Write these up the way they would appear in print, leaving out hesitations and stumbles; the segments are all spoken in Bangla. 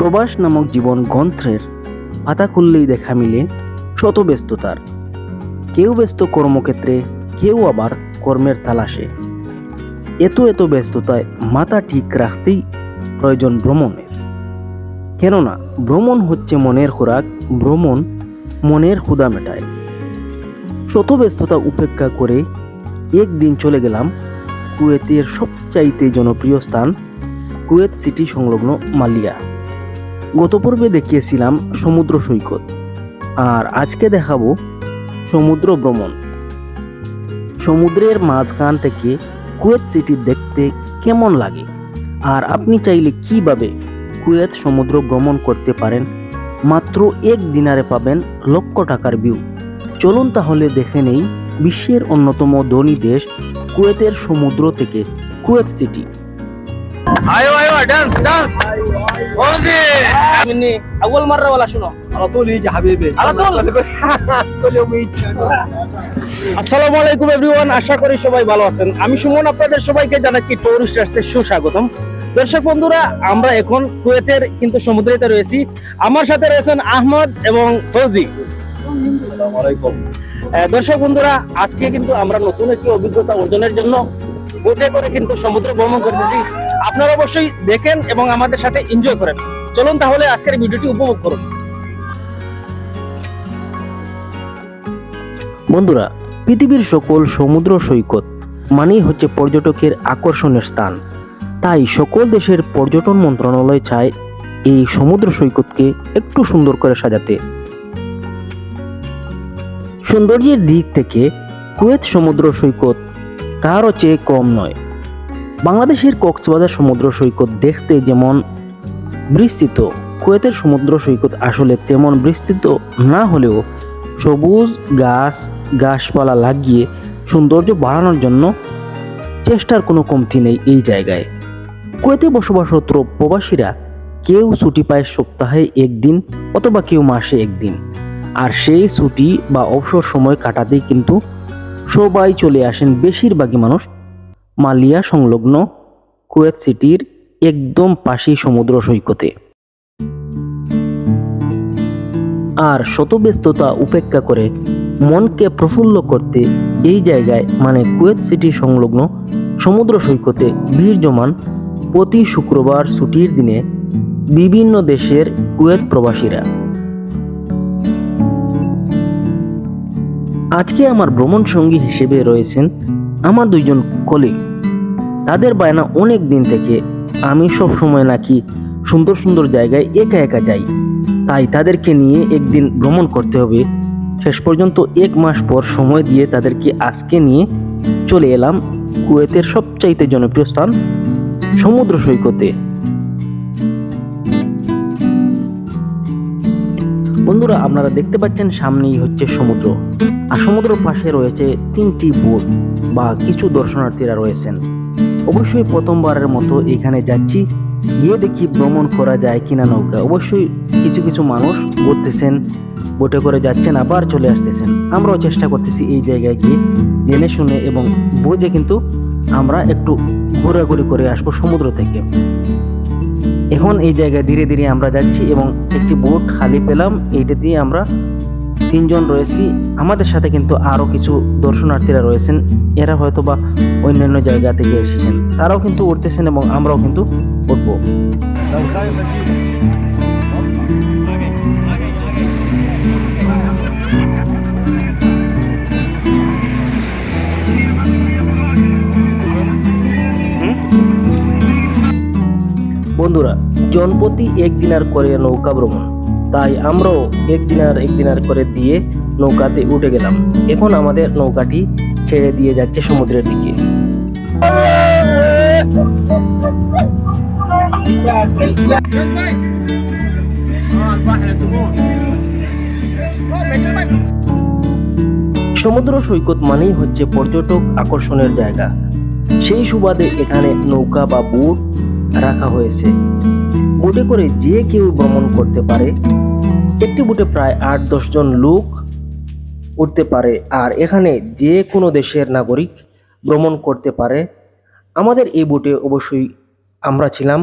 প্রবাস নামক জীবন গ্রন্থের পাতা খুললেই দেখা মিলে শত ব্যস্ততার। কেউ ব্যস্ত কর্মক্ষেত্রে, কেউ আবার কর্মের তালাশে। এত ব্যস্ততায় মাথা ঠিক রাখতেই প্রয়োজন ভ্রমণের। কেননা ভ্রমণ হচ্ছে মনের খোরাক, ভ্রমণ মনের ক্ষুধা মেটায়। শত ব্যস্ততা উপেক্ষা করে একদিন চলে গেলাম কুয়েতের সবচাইতে জনপ্রিয় স্থান কুয়েত সিটি সংলগ্ন মালিয়া। গত পর্বে দেখিয়েছিলাম সমুদ্র সৈকত, আর আজকে দেখাবো সমুদ্র ভ্রমণ। সমুদ্রের মাঝখান থেকে কুয়েত সিটি দেখতে কেমন লাগে, আর আপনি চাইলে কিভাবে কুয়েত সমুদ্র ভ্রমণ করতে পারেন। মাত্র এক দিনারে পাবেন লক্ষ টাকার ভিউ। চলুন তাহলে দেখে নেই বিশ্বের অন্যতম ধনী দেশ কুয়েতের সমুদ্র থেকে কুয়েত সিটি। ايوه ايوه دانس دانس اوزي مني اول مره ولا شنو على طول يجي حبيبي على طول كل يوم يجي আসসালামু আলাইকুম এভরিওয়ান, আশা করি সবাই ভালো আছেন। আমি সুমন আপনাদের সবাইকে জানাচ্ছি টুরিস্টার্সের সুস্বাগতম। দর্শক বন্ধুরা, আমরা এখন কুয়েতের কিন্তু সমুদ্রেতে রয়েছি। আমার সাথে রয়েছেন আহমদ এবং ফৌজি। আসসালামু আলাইকুম। দর্শক বন্ধুরা, আজকে কিন্তু আমরা নতুন একটি অভিজ্ঞতা অর্জনের জন্য বোটে করে কিন্তু সমুদ্র ভ্রমণ করতেছি। আপনারা অবশ্যই দেখেন এবং আমাদের সাথে এনজয় করেন। চলুন তাহলে আজকের ভিডিওটি উপভোগ করুন। বন্ধুরা, পৃথিবীর সকল সমুদ্র সৈকত মানেই হচ্ছে পর্যটকের আকর্ষণের স্থান। তাই সকল দেশের পর্যটন মন্ত্রণালয় চায় এই সমুদ্র সৈকতকে একটু সুন্দর করে সাজাতে। সৌন্দর্যের দিক থেকে কুয়েত সমুদ্র সৈকত কারও চেয়ে কম নয়। বাংলাদেশের কক্সবাজার সমুদ্র সৈকত দেখতে যেমন বিস্তৃত, কুয়েতের সমুদ্র সৈকত আসলে তেমন বিস্তৃত না হলেও সবুজ গাছপালা লাগিয়ে সৌন্দর্য বাড়ানোর জন্য চেষ্টার কোনো কমতি নেই এই জায়গায়। কুয়েতে বসবাসরত প্রবাসীরা কেউ ছুটি পায় সপ্তাহে একদিন অথবা কেউ মাসে একদিন, আর সেই ছুটি বা অবসর সময় কাটাতেই কিন্তু সবাই চলে আসেন, বেশিরভাগই মানুষ মালিয়া সংলগ্ন কুয়েত সিটির একদম পাশেই সমুদ্র সৈকতে। আর শত ব্যস্ততা উপেক্ষা করে মনকে প্রফুল্ল করতে এই জায়গায় মানে কুয়েত সিটি সংলগ্ন সমুদ্র সৈকতে ভিড় জমান প্রতি শুক্রবার ছুটির দিনে বিভিন্ন দেশের কুয়েত প্রবাসীরা। আজকে আমার ভ্রমণ সঙ্গী হিসেবে রয়েছেন আমার দুইজন কলিগ। তাদের বায়না অনেক দিন থেকে আমি সব সময় নাকি সুন্দর সুন্দর জায়গায় একা একা যাই, তাই তাদেরকে নিয়ে একদিন ভ্রমণ করতে হবে। শেষ পর্যন্ত এক মাস পর সময় দিয়ে তাদেরকে আজকে নিয়ে চলে এলাম কুয়েতের সবচাইতে জনপ্রিয় স্থান সমুদ্র সৈকতে। বন্ধুরা, আপনারা দেখতে পাচ্ছেন সামনেই হচ্ছে সমুদ্র, আর সমুদ্রের পাশে রয়েছে 3টি বোট বা কিছু দর্শনার্থীরা রয়েছেন। অবশ্যই প্রথমবারের মতো এখানে যাচ্ছি, গিয়ে দেখি ভ্রমণ করা যায় কিনা নৌকা। অবশ্যই কিছু মানুষ ঘুরতেছেন, বোটে করে যাচ্ছেন, আবার চলে আসতেছেন। আমরাও চেষ্টা করতেছি এই জায়গায় গিয়ে জেনে শুনে এবং বুঝে কিন্তু আমরা একটু ঘোরাঘুরি করে আসবো সমুদ্র থেকে। এখন এই জায়গায় ধীরে ধীরে আমরা যাচ্ছি এবং একটি বোট খালি পেলাম, এইটা দিয়ে আমরা 3 জন রয়েছি। আমাদের সাথে কিন্তু আরো কিছু দর্শনার্থীরা রয়েছেন, এরা হয়তো বা অন্যান্য জায়গা থেকে এসেছেন, তারাও কিন্তু উঠতেছেন এবং আমরাও কিন্তু উঠবো। বন্ধুরা, জনপ্রতি 1 দিনার করে নৌকা ভ্রমণ, তাই আমরাও এক দিনার করে দিয়ে নৌকাতে উঠে গেলাম। এখন আমাদের নৌকাটি ছেড়ে দিয়ে যাচ্ছে সমুদ্রের দিকে। সমুদ্র সৈকত মানেই হচ্ছে পর্যটক আকর্ষণের জায়গা। সেই সুবাদে এখানে নৌকা বা বোট রাখা হয়েছে। বোটে করে যে কেউ ভ্রমণ করতে পারে। একটি বোটে প্রায় 8-10 জন লোক উঠতে পারে, আর এখানে যে কোনো দেশের নাগরিক ভ্রমণ করতে পারে। আমাদের এই বোটে অবশ্যই আমরা ছিলাম,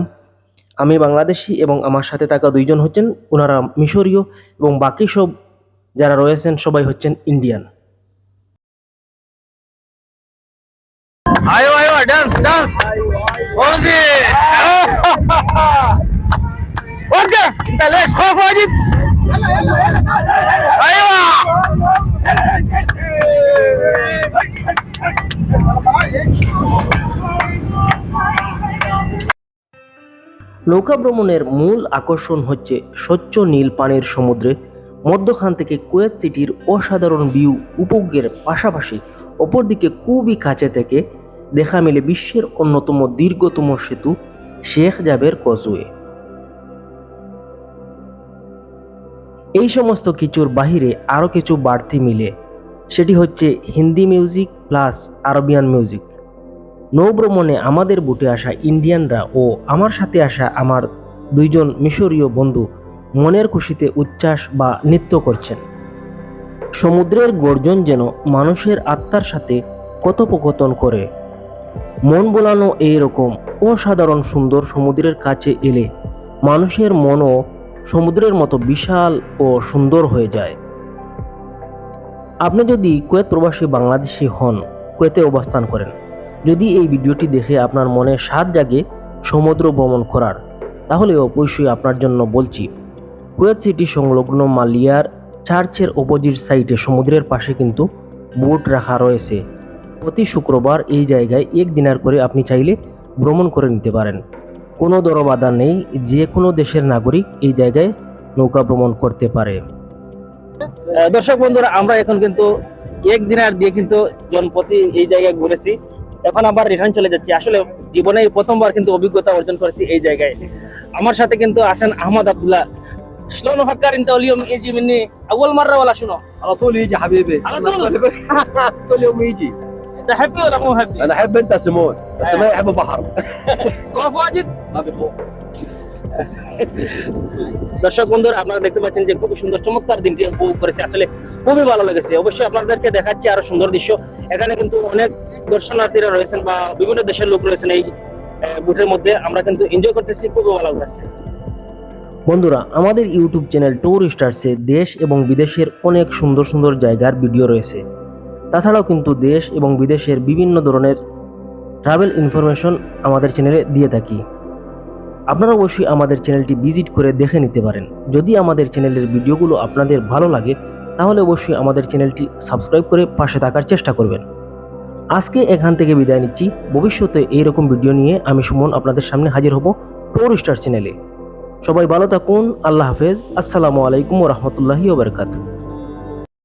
আমি বাংলাদেশি এবং আমার সাথে থাকা দুইজন হচ্ছেন ওনারা মিশরীয় এবং বাকি সব যারা রয়েছেন সবাই হচ্ছেন ইন্ডিয়ান। আয়ো আয়ো ডান্স ডান্স ওজি ওয়াকফ انت ليش خوف واجد ايوه নৌকা ভ্রমণের মূল আকর্ষণ হচ্ছে স্বচ্ছ নীল পানির সমুদ্রে মধ্যখান থেকে কুয়েত সিটির অসাধারণ ভিউ উপভোগের পাশাপাশি অপরদিকে খুবই কাছে থেকে দেখা মিলে বিশ্বের অন্যতম দীর্ঘতম সেতু শেখ জাবের কজওয়ে। এই সমস্ত কিছুর বাহিরে আরও কিছু বাড়তি মিলে, সেটি হচ্ছে Hindi music plus Arabian music. নৌভ্রমণে আমাদের বুটে আসা ইন্ডিয়ানরা ও আমার সাথে আসা আমার দুইজন মিশরীয় বন্ধু মনের খুশিতে উচ্ছ্বাস বা নৃত্য করছেন। সমুদ্রের গর্জন যেন মানুষের আত্মার সাথে কথোপকথন করে। মন বোলানো এইরকম অসাধারণ সুন্দর সমুদ্রের কাছে এলে মানুষের মনও সমুদ্রের মতো বিশাল ও সুন্দর হয়ে যায়। আপনি যদি কুয়েত প্রবাসী বাংলাদেশি হন, কুয়েতে অবস্থান করেন, যদি এই ভিডিওটি দেখে আপনার মনে স্বাদ জাগে সমুদ্র ভ্রমণ করার, তাহলে অবশ্যই আপনার জন্য বলছি, কুয়েত সিটি সংলগ্ন মালিয়ার চার্চের অপোজিট সাইডে সমুদ্রের পাশে কিন্তু বোট রাখা রয়েছে। প্রতি শুক্রবার এই জায়গায় এক দিনার করে আপনি চাইলে ভ্রমণ করে নিতে পারেন। কোনো দরবাধা নেই, যে কোনো দেশের নাগরিক এই জায়গায় নৌকা ভ্রমণ করতে পারে। দর্শক বন্ধুরা, আমরা এখন কিন্তু এক দিনার দিয়ে কিন্তু জনপতি এই জায়গায় ঘুরেছি, এখন আবার রিটার্ন চলে যাচ্ছি। আসলে জীবনে প্রথমবার কিন্তু অভিজ্ঞতা অর্জন করেছি এই জায়গায়। আমার সাথে কিন্তু আছেন আহমদ আব্দুল্লাহ। شلون افكر انت اليوم يجي مني اول مره ولا شنو؟ على طول يجي حبيبي على طول؟ كل يوم يجي. انت حبي ولا مو حبي؟ انا احب انت سيمون بس ما يحب البحر. خوف واجد؟ ما بيخوف. দর্শক বন্ধুরা, আপনারা দেখতে পাচ্ছেন যে খুবই সুন্দর চমৎকার দিনটি উপভোগ করেছে। আসলে খুবই ভালো লেগেছে। অবশ্যই আপনাদেরকে দেখাচ্ছি আরো সুন্দর দৃশ্য। এখানে কিন্তু অনেক দর্শনার্থীরা রয়েছেন বা বিভিন্ন দেশের লোক রয়েছেন এই বুটের মধ্যে। আমরা কিন্তু এনজয় করতেছি, খুবই ভালো লাগছে। বন্ধুরা, আমাদের ইউটিউব চ্যানেল ট্যুর স্টার্সে দেশ এবং বিদেশের অনেক সুন্দর সুন্দর জায়গার ভিডিও রয়েছে। তাছাড়াও কিন্তু দেশ এবং বিদেশের বিভিন্ন ধরনের ট্রাভেল ইনফরমেশন আমাদের চ্যানেলে দিয়ে থাকি। আপনারা অবশ্যই আমাদের চ্যানেলটি ভিজিট করে দেখে নিতে পারেন। যদি আমাদের চ্যানেলের ভিডিওগুলো আপনাদের ভালো লাগে, তাহলে অবশ্যই আমাদের চ্যানেলটি সাবস্ক্রাইব করে পাশে থাকার চেষ্টা করবেন। আজকে এখান থেকে বিদায় নিচ্ছি। ভবিষ্যতে এইরকম ভিডিও নিয়ে আমি সুমন আপনাদের সামনে হাজির হব ট্যুর স্টার চ্যানেলে। সবাই ভালো থাকুন। আল্লাহ হাফেজ। আসসালামু আলাইকুম ওয়া রাহমাতুল্লাহি ওয়া বারাকাতুহু।